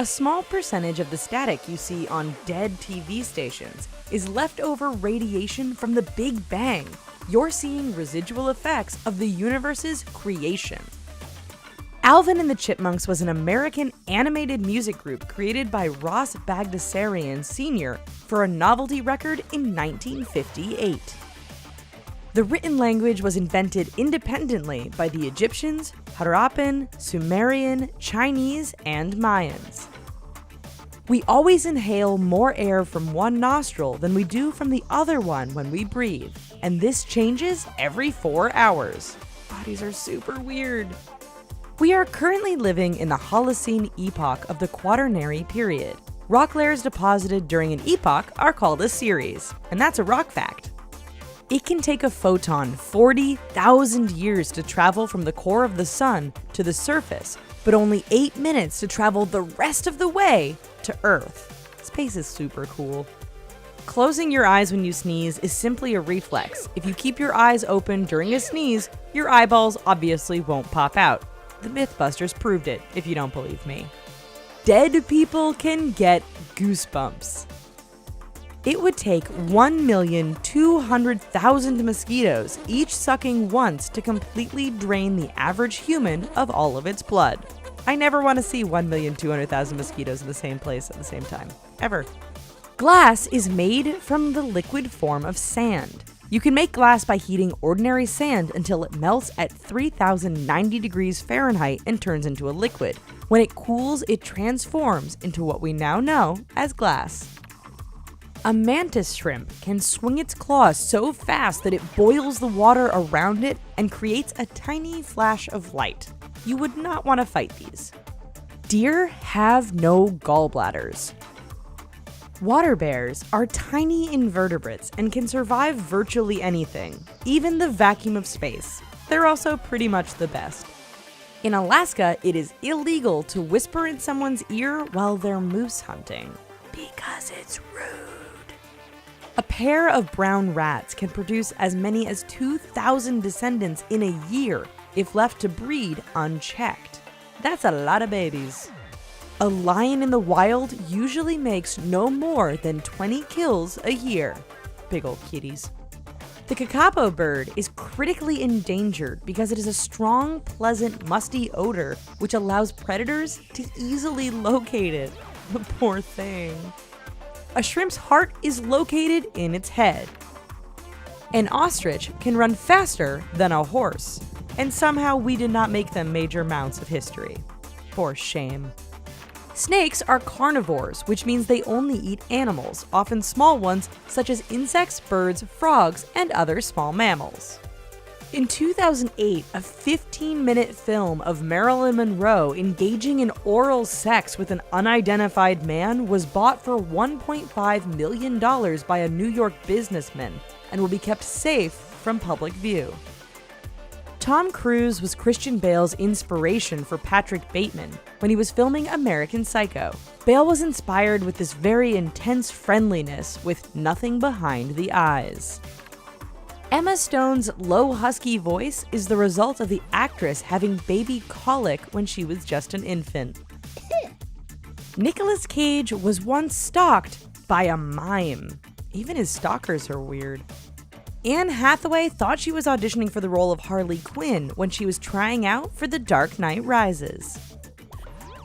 A small percentage of the static you see on dead TV stations is leftover radiation from the Big Bang. You're seeing residual effects of the universe's creation. Alvin and the Chipmunks was an American animated music group created by Ross Bagdasarian Sr. for a novelty record in 1958. The written language was invented independently by the Egyptians, Harappan, Sumerian, Chinese, and Mayans. We always inhale more air from one nostril than we do from the other one when we breathe, and this changes every 4 hours. Bodies are super weird. We are currently living in the Holocene epoch of the Quaternary period. Rock layers deposited during an epoch are called a series, and that's a rock fact. It can take a photon 40,000 years to travel from the core of the sun to the surface, but only 8 minutes to travel the rest of the way to Earth. Space is super cool. Closing your eyes when you sneeze is simply a reflex. If you keep your eyes open during a sneeze, your eyeballs obviously won't pop out. The Mythbusters proved it, if you don't believe me. Dead people can get goosebumps. It would take 1,200,000 mosquitoes, each sucking once, to completely drain the average human of all of its blood. I never want to see 1,200,000 mosquitoes in the same place at the same time. Ever. Glass is made from the liquid form of sand. You can make glass by heating ordinary sand until it melts at 3,090 degrees Fahrenheit and turns into a liquid. When it cools, it transforms into what we now know as glass. A mantis shrimp can swing its claws so fast that it boils the water around it and creates a tiny flash of light. You would not want to fight these. Deer have no gallbladders. Water bears are tiny invertebrates and can survive virtually anything, even the vacuum of space. They're also pretty much the best. In Alaska, it is illegal to whisper in someone's ear while they're moose hunting, because it's rude. A pair of brown rats can produce as many as 2,000 descendants in a year if left to breed unchecked. That's a lot of babies. A lion in the wild usually makes no more than 20 kills a year. Big old kitties. The kakapo bird is critically endangered because it has a strong, pleasant, musty odor which allows predators to easily locate it. The poor thing. A shrimp's heart is located in its head. An ostrich can run faster than a horse, and somehow we did not make them major mounts of history. For shame. Snakes are carnivores, which means they only eat animals, often small ones such as insects, birds, frogs, and other small mammals. In 2008, a 15-minute film of Marilyn Monroe engaging in oral sex with an unidentified man was bought for $1.5 million by a New York businessman and will be kept safe from public view. Tom Cruise was Christian Bale's inspiration for Patrick Bateman when he was filming American Psycho. Bale was inspired with this very intense friendliness with nothing behind the eyes. Emma Stone's low husky voice is the result of the actress having baby colic when she was just an infant. Nicolas Cage was once stalked by a mime. Even his stalkers are weird. Anne Hathaway thought she was auditioning for the role of Harley Quinn when she was trying out for The Dark Knight Rises.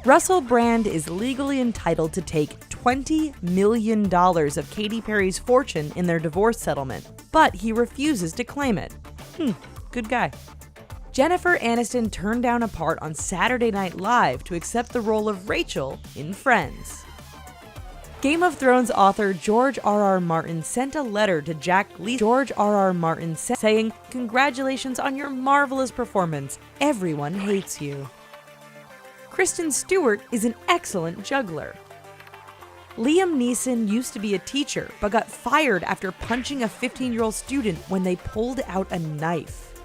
Russell Brand is legally entitled to take $20 million of Katy Perry's fortune in their divorce settlement, but he refuses to claim it. Good guy. Jennifer Aniston turned down a part on Saturday Night Live to accept the role of Rachel in Friends. Game of Thrones author George R.R. Martin sent a letter to Jack Lee. George R.R. Martin saying, "Congratulations on your marvelous performance. Everyone hates you." Kristen Stewart is an excellent juggler. Liam Neeson used to be a teacher, but got fired after punching a 15-year-old student when they pulled out a knife.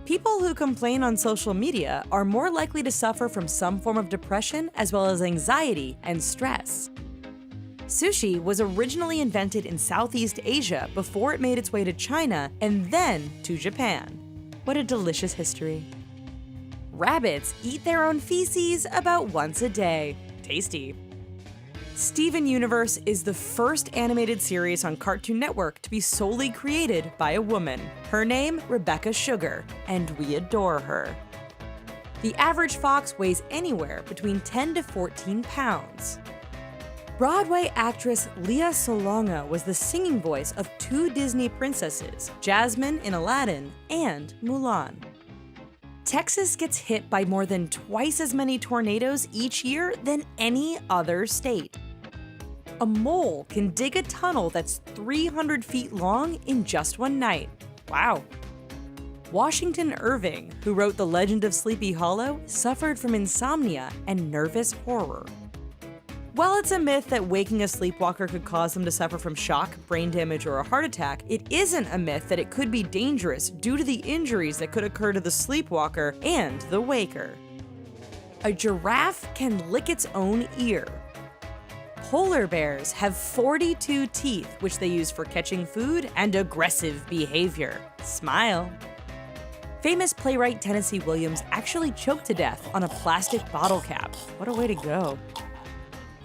People who complain on social media are more likely to suffer from some form of depression as well as anxiety and stress. Sushi was originally invented in Southeast Asia before it made its way to China and then to Japan. What a delicious history. Rabbits eat their own feces about once a day. tasty. Steven Universe is the first animated series on Cartoon Network to be solely created by a woman. Her name, Rebecca Sugar, and we adore her. The average fox weighs anywhere between 10 to 14 pounds. Broadway actress Lea Salonga was the singing voice of 2 Disney princesses, Jasmine in Aladdin and Mulan. Texas gets hit by more than twice as many tornadoes each year than any other state. A mole can dig a tunnel that's 300 feet long in just one night. Wow. Washington Irving, who wrote The Legend of Sleepy Hollow, suffered from insomnia and nervous horror. While it's a myth that waking a sleepwalker could cause them to suffer from shock, brain damage, or a heart attack, it isn't a myth that it could be dangerous due to the injuries that could occur to the sleepwalker and the waker. A giraffe can lick its own ear. Polar bears have 42 teeth, which they use for catching food and aggressive behavior. Smile. Famous playwright Tennessee Williams actually choked to death on a plastic bottle cap. What a way to go.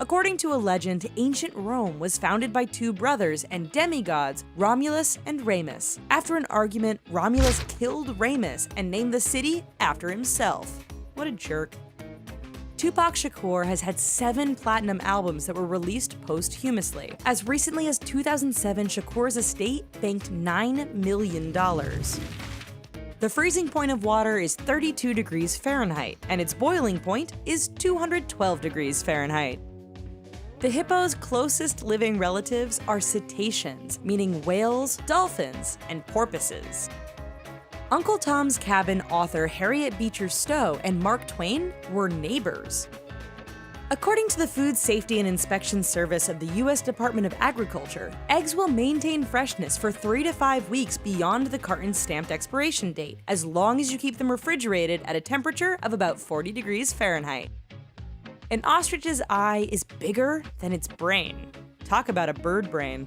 According to a legend, ancient Rome was founded by 2 brothers and demigods, Romulus and Remus. After an argument, Romulus killed Remus and named the city after himself. What a jerk. Tupac Shakur has had 7 platinum albums that were released posthumously. As recently as 2007, Shakur's estate banked $9 million. The freezing point of water is 32 degrees Fahrenheit, and its boiling point is 212 degrees Fahrenheit. The hippo's closest living relatives are cetaceans, meaning whales, dolphins, and porpoises. Uncle Tom's Cabin author Harriet Beecher Stowe and Mark Twain were neighbors. According to the Food Safety and Inspection Service of the U.S. Department of Agriculture, eggs will maintain freshness for 3 to 5 weeks beyond the carton's stamped expiration date, as long as you keep them refrigerated at a temperature of about 40 degrees Fahrenheit. An ostrich's eye is bigger than its brain. Talk about a bird brain.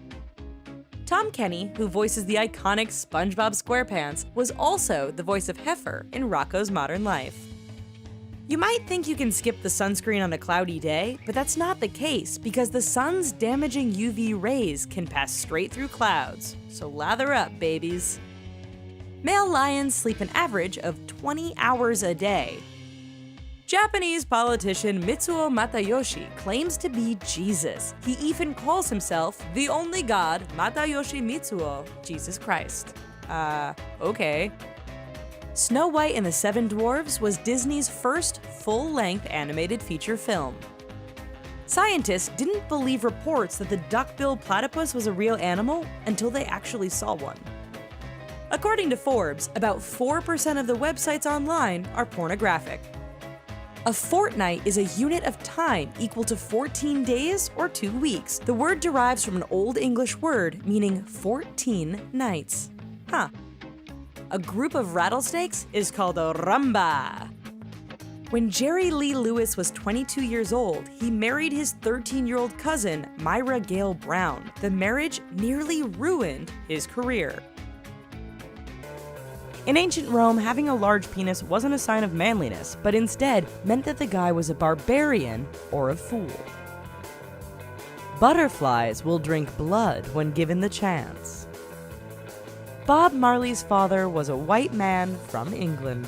Tom Kenny, who voices the iconic SpongeBob SquarePants, was also the voice of Heifer in Rocko's Modern Life. You might think you can skip the sunscreen on a cloudy day, but that's not the case because the sun's damaging UV rays can pass straight through clouds, so lather up, babies. Male lions sleep an average of 20 hours a day. Japanese politician Mitsuo Matayoshi claims to be Jesus. He even calls himself the only God, Matayoshi Mitsuo, Jesus Christ. Okay. Snow White and the Seven Dwarfs was Disney's first full-length animated feature film. Scientists didn't believe reports that the duck-billed platypus was a real animal until they actually saw one. According to Forbes, about 4% of the websites online are pornographic. A fortnight is a unit of time equal to 14 days or 2 weeks. The word derives from an Old English word meaning 14 nights. Huh. A group of rattlesnakes is called a rumba. When Jerry Lee Lewis was 22 years old, he married his 13-year-old cousin, Myra Gale Brown. The marriage nearly ruined his career. In ancient Rome, having a large penis wasn't a sign of manliness, but instead meant that the guy was a barbarian or a fool. Butterflies will drink blood when given the chance. Bob Marley's father was a white man from England.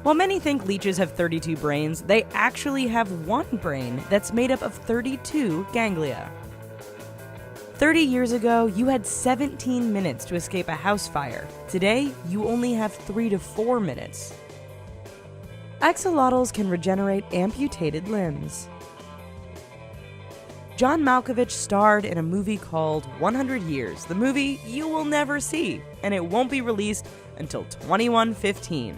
While many think leeches have 32 brains, they actually have one brain that's made up of 32 ganglia. 30 years ago, you had 17 minutes to escape a house fire. Today, you only have 3 to 4 minutes. Axolotls can regenerate amputated limbs. John Malkovich starred in a movie called 100 Years, the movie you will never see, and it won't be released until 2115.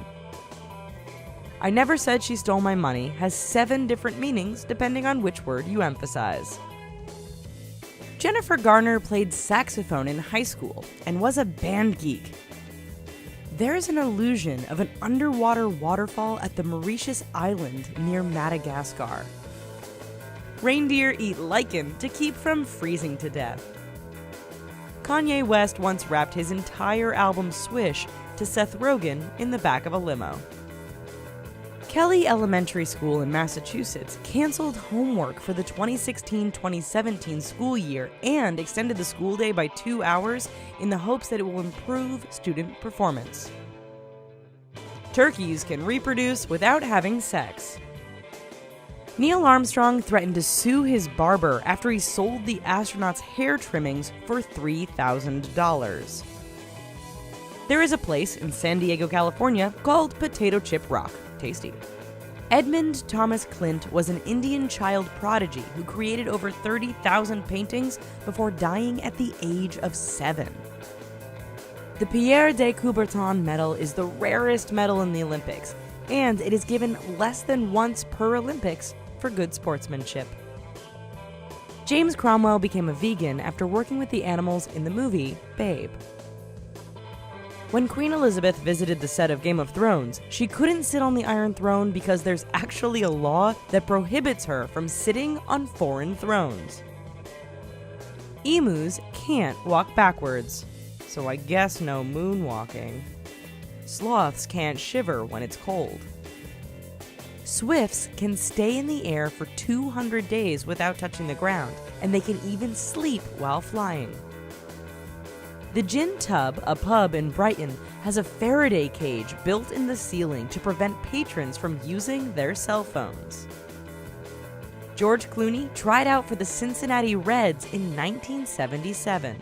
I Never Said She Stole My Money has 7 different meanings depending on which word you emphasize. Jennifer Garner played saxophone in high school and was a band geek. There's an illusion of an underwater waterfall at the Mauritius Island near Madagascar. Reindeer eat lichen to keep from freezing to death. Kanye West once rapped his entire album Swish to Seth Rogen in the back of a limo. Kelly Elementary School in Massachusetts canceled homework for the 2016-2017 school year and extended the school day by 2 hours in the hopes that it will improve student performance. Turkeys can reproduce without having sex. Neil Armstrong threatened to sue his barber after he sold the astronaut's hair trimmings for $3,000. There is a place in San Diego, California called Potato Chip Rock. Tasty. Edmund Thomas Clint was an Indian child prodigy who created over 30,000 paintings before dying at the age of 7. The Pierre de Coubertin Medal is the rarest medal in the Olympics, and it is given less than once per Olympics for good sportsmanship. James Cromwell became a vegan after working with the animals in the movie Babe. When Queen Elizabeth visited the set of Game of Thrones, she couldn't sit on the Iron Throne because there's actually a law that prohibits her from sitting on foreign thrones. Emus can't walk backwards, so I guess no moonwalking. Sloths can't shiver when it's cold. Swifts can stay in the air for 200 days without touching the ground, and they can even sleep while flying. The Gin Tub, a pub in Brighton, has a Faraday cage built in the ceiling to prevent patrons from using their cell phones. George Clooney tried out for the Cincinnati Reds in 1977.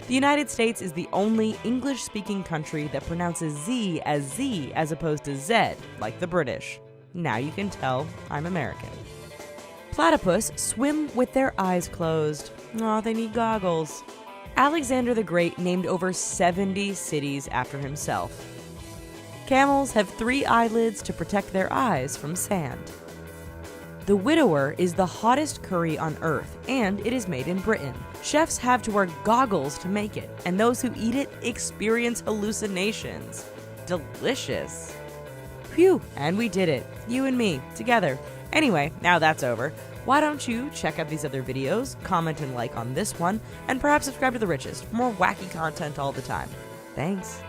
The United States is the only English-speaking country that pronounces Z as opposed to Z, like the British. Now you can tell I'm American. Platypus swim with their eyes closed. Aw, they need goggles. Alexander the Great named over 70 cities after himself. Camels have 3 eyelids to protect their eyes from sand. The Widower is the hottest curry on earth, and it is made in Britain. Chefs have to wear goggles to make it, and those who eat it experience hallucinations. Delicious. Phew, and we did it. You and me, together. Anyway, now that's over. Why don't you check out these other videos, comment and like on this one, and perhaps subscribe to The Richest for more wacky content all the time. Thanks.